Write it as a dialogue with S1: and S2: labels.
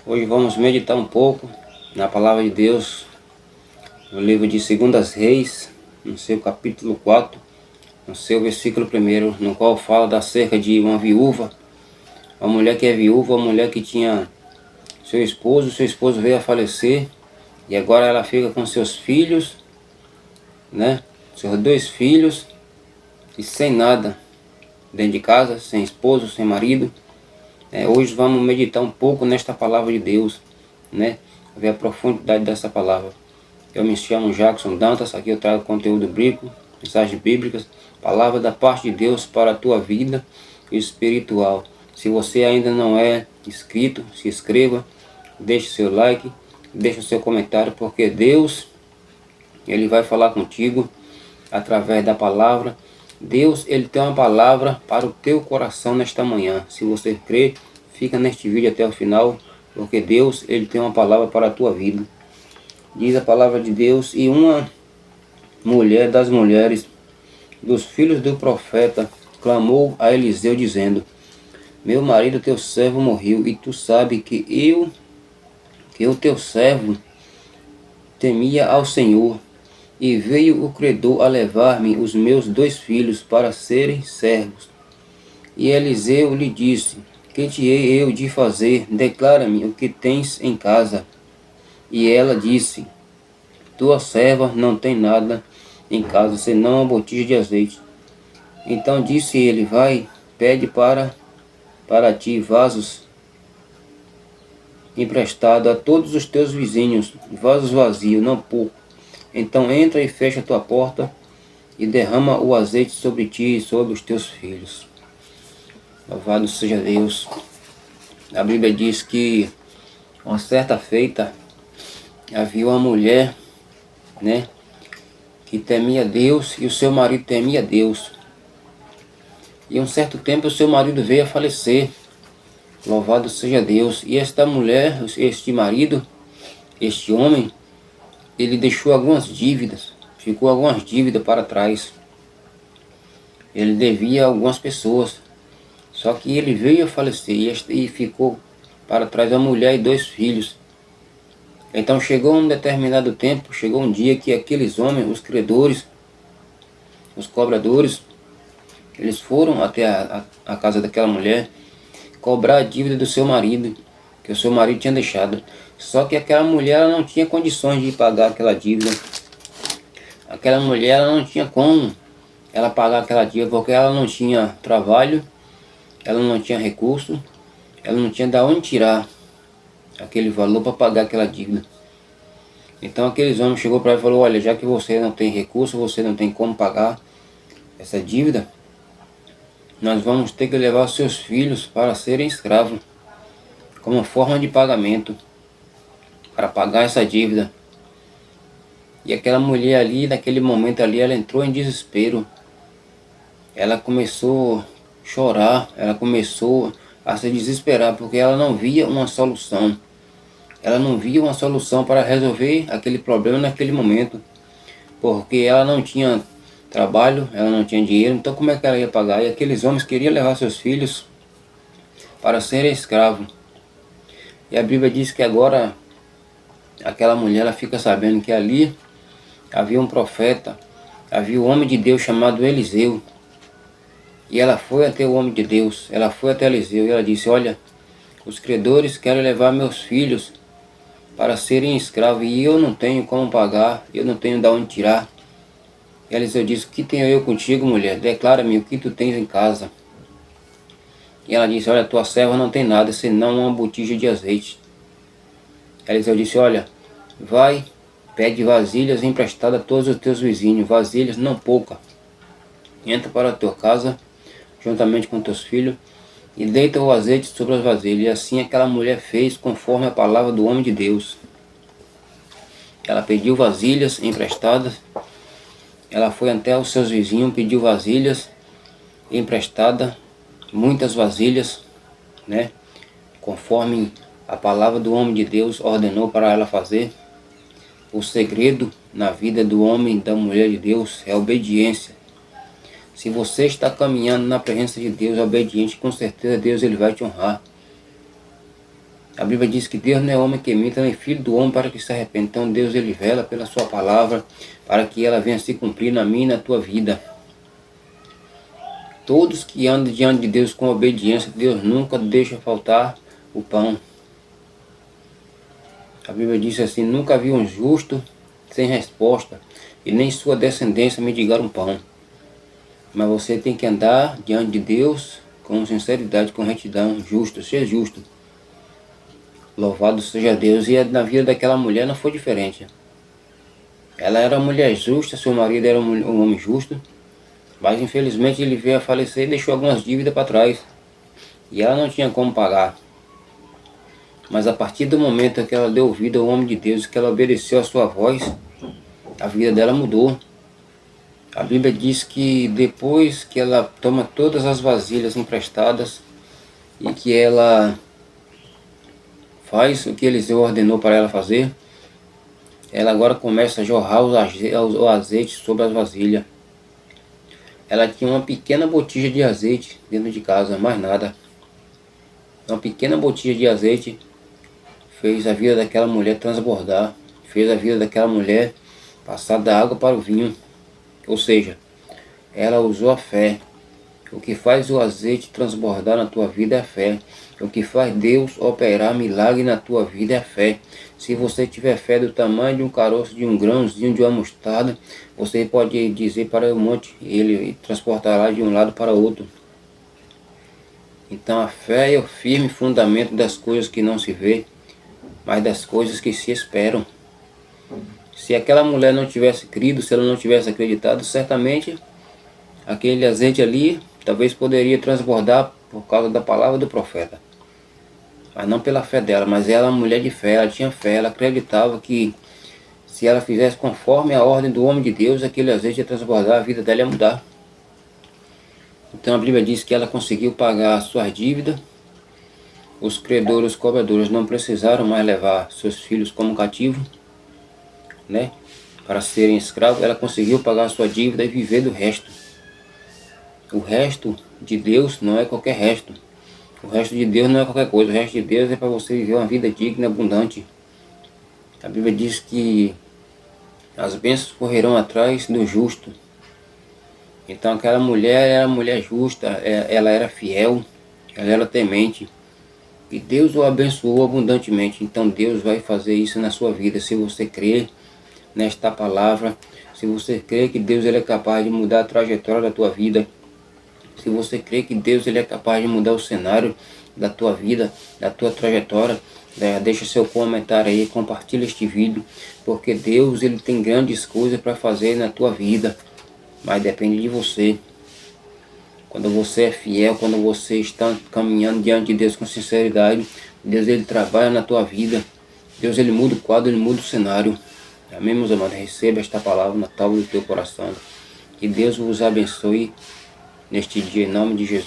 S1: Hoje vamos meditar um pouco na palavra de Deus, no livro de 2 Reis, no seu capítulo 4, no seu versículo 1, no qual fala acerca de uma viúva, uma mulher que é viúva, uma mulher que tinha seu esposo veio a falecer, e agora ela fica com seus filhos, né? Seus 2 filhos, e sem nada dentro de casa, sem esposo, sem marido. Hoje vamos meditar um pouco nesta palavra de Deus, né? Ver a profundidade dessa palavra. Eu me chamo Jackson Dantas, aqui eu trago conteúdo bíblico, mensagens bíblicas, palavra da parte de Deus para a tua vida espiritual. Se você ainda não é inscrito, se inscreva, deixe seu like, deixe o seu comentário, porque Deus, Ele vai falar contigo através da palavra. Deus, Ele tem uma palavra para o teu coração nesta manhã. Se você crê, fica neste vídeo até o final, porque Deus, Ele tem uma palavra para a tua vida. Diz a palavra de Deus: e uma mulher das mulheres dos filhos do profeta clamou a Eliseu dizendo: meu marido teu servo morreu, e tu sabe que o teu servo temia ao Senhor, e veio o credor a levar-me os meus 2 filhos para serem servos. E Eliseu lhe disse: que te hei eu de fazer? Declara-me o que tens em casa. E ela disse: tua serva não tem nada em casa, senão uma botija de azeite. Então disse ele: vai, pede para ti vasos emprestado a todos os teus vizinhos, vasos vazios, não pouco. Então entra e fecha a tua porta e derrama o azeite sobre ti e sobre os teus filhos. Louvado seja Deus. A Bíblia diz que uma certa feita havia uma mulher, né, que temia Deus, e o seu marido temia Deus. E um certo tempo o seu marido veio a falecer. Louvado seja Deus. E esta mulher, este marido, este homem, ele deixou algumas dívidas, ficou algumas dívidas para trás. Ele devia a algumas pessoas. Só que ele veio a falecer e ficou para trás a mulher e 2 filhos. Então chegou um determinado tempo, chegou um dia que aqueles homens, os credores, os cobradores, eles foram até a casa daquela mulher cobrar a dívida do seu marido, que o seu marido tinha deixado. Só que aquela mulher, ela não tinha condições de pagar aquela dívida. Aquela mulher, ela não tinha como ela pagar aquela dívida, porque ela não tinha trabalho, ela não tinha recurso, ela não tinha de onde tirar aquele valor para pagar aquela dívida. Então aqueles homens chegou para ela e falou: olha, já que você não tem recurso, você não tem como pagar essa dívida, nós vamos ter que levar os seus filhos para serem escravos, como forma de pagamento, para pagar essa dívida. E aquela mulher ali, naquele momento ali, ela entrou em desespero. Ela começou a chorar, ela começou a se desesperar, porque ela não via uma solução. Ela não via uma solução para resolver aquele problema naquele momento, porque ela não tinha trabalho, ela não tinha dinheiro, então como é que ela ia pagar? E aqueles homens queriam levar seus filhos para serem escravos. E a Bíblia diz que agora aquela mulher, ela fica sabendo que ali havia um profeta, havia um homem de Deus chamado Eliseu. E ela foi até o homem de Deus, ela foi até Eliseu e ela disse: olha, os credores querem levar meus filhos para serem escravos e eu não tenho como pagar, eu não tenho de onde tirar. E Eliseu disse: o que tenho eu contigo, mulher? Declara-me o que tu tens em casa. E ela disse: olha, tua serva não tem nada, senão uma botija de azeite. Eliseu disse: olha, vai, pede vasilhas emprestadas a todos os teus vizinhos, vasilhas não pouca. Entra para a tua casa, juntamente com teus filhos, e deita o azeite sobre as vasilhas. E assim aquela mulher fez conforme a palavra do homem de Deus. Ela pediu vasilhas emprestadas. Ela foi até os seus vizinhos, pediu vasilhas emprestadas, muitas vasilhas, né? Conforme a palavra do homem de Deus ordenou para ela fazer. O segredo na vida do homem e da mulher de Deus é a obediência. Se você está caminhando na presença de Deus obediente, com certeza Deus ele vai te honrar. A Bíblia diz que Deus não é homem que minta, nem filho do homem para que se arrependa. Então Deus ele vela pela sua palavra para que ela venha se cumprir na minha e na tua vida. Todos que andam diante de Deus com obediência, Deus nunca deixa faltar o pão. A Bíblia diz assim: nunca vi um justo sem resposta, e nem sua descendência mendigar um pão. Mas você tem que andar diante de Deus com sinceridade, com retidão, justo, seja justo. Louvado seja Deus. E na vida daquela mulher não foi diferente. Ela era uma mulher justa, seu marido era um homem justo, mas infelizmente ele veio a falecer e deixou algumas dívidas para trás. E ela não tinha como pagar. Mas a partir do momento que ela deu ouvido ao homem de Deus, que ela obedeceu a sua voz, a vida dela mudou. A Bíblia diz que depois que ela toma todas as vasilhas emprestadas e que ela faz o que Eliseu ordenou para ela fazer, ela agora começa a jorrar o azeite sobre as vasilhas. Ela tinha uma pequena botija de azeite dentro de casa, mais nada. Uma pequena botija de azeite fez a vida daquela mulher transbordar, fez a vida daquela mulher passar da água para o vinho. Ou seja, ela usou a fé. O que faz o azeite transbordar na tua vida é a fé. O que faz Deus operar milagre na tua vida é a fé. Se você tiver fé do tamanho de um caroço, de um grãozinho, de uma mostarda, você pode dizer para o monte, ele transportará de um lado para outro. Então a fé é o firme fundamento das coisas que não se vê, mas das coisas que se esperam. Se aquela mulher não tivesse crido, se ela não tivesse acreditado, certamente aquele azeite ali talvez poderia transbordar por causa da palavra do profeta. Mas não pela fé dela, mas ela é uma mulher de fé, ela tinha fé, ela acreditava que se ela fizesse conforme a ordem do homem de Deus, aquele azeite ia transbordar, a vida dela ia mudar. Então a Bíblia diz que ela conseguiu pagar as suas dívidas, os credores, os cobradores não precisaram mais levar seus filhos como cativo, né, para serem escravos. Ela conseguiu pagar a sua dívida e viver do resto. O resto de Deus não é qualquer resto. O resto de Deus não é qualquer coisa. O resto de Deus é para você viver uma vida digna e abundante. A Bíblia diz que as bênçãos correrão atrás do justo. Então aquela mulher era mulher justa, ela era fiel, ela era temente. E Deus o abençoou abundantemente. Então Deus vai fazer isso na sua vida, se você crer nesta palavra. Se você crer que Deus ele é capaz de mudar a trajetória da tua vida. Se você crê que Deus ele é capaz de mudar o cenário da tua vida, da tua trajetória, deixa seu comentário aí, compartilha este vídeo, porque Deus ele tem grandes coisas para fazer na tua vida, mas depende de você. Quando você é fiel, quando você está caminhando diante de Deus com sinceridade, Deus ele trabalha na tua vida, Deus ele muda o quadro, ele muda o cenário. Amém, meus amados? Receba esta palavra na tábua do teu coração. Que Deus vos abençoe neste dia, em nome de Jesus.